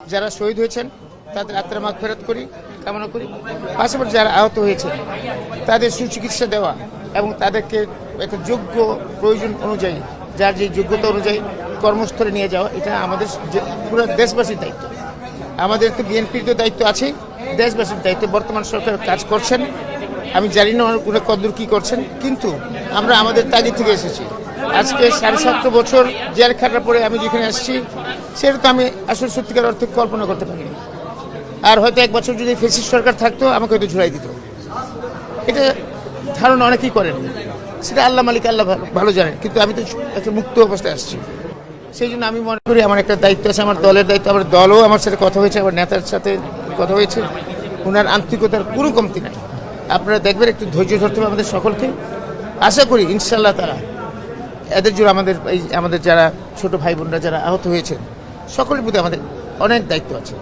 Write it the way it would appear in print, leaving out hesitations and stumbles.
যারা শহীদ হয়েছেন তাদের আত্মার মাগফিরাত করি কামনা করি। পাশাপাশি যারা আহত হয়েছে তাদের সুচিকিৎসা দেওয়া এবং তাদেরকে একটা যোগ্য প্রয়োজন অনুযায়ী যার যে যোগ্যতা অনুযায়ী কর্মস্থলে নিয়ে যাওয়া, এটা আমাদের পুরো দেশবাসীর দায়িত্ব। আমাদের তো বিএনপির তো দায়িত্ব আছেই, দেশবাসীর দায়িত্ব। বর্তমান সরকার কাজ করছেন, আমি জানি না ওরা কদ্দূর কী করছেন, কিন্তু আমরা আমাদের তাগিদ থেকে এসেছি। আজকে 7.5 বছর জেল খাটার পরে আমি যেখানে আসছি, সেটা তো আমি আসলে সত্যিকার অর্থে কল্পনা করতে পারিনি। আর হয়তো 1 বছর যদি ফ্যাসিস্ট সরকার থাকতো আমাকে হয়তো ঝুলাই দিত। এটা ধারণা অনেকেই করেন, সেটা আল্লাহ মালিক আল্লাহ ভালো জানেন, কিন্তু আমি তো একটা মুক্ত অবস্থায় আসছি। সেই জন্য আমি মনে করি আমার একটা দায়িত্ব আছে, আমার দলের দায়িত্ব। আমার দলও আমার সাথে কথা হয়েছে, আমার নেতার সাথে কথা হয়েছে। ওনার আন্তরিকতার কোনো কমতি নাই। আপনারা দেখবেন, একটু ধৈর্য ধরতে হবে আমাদের সকলকে। আশা করি ইনশাল্লাহ তারা এদের জন্য আমাদের যারা ছোট ভাই বোনরা যারা আহত হয়েছেন সকলের প্রতি আমাদের অনেক দায়িত্ব আছে।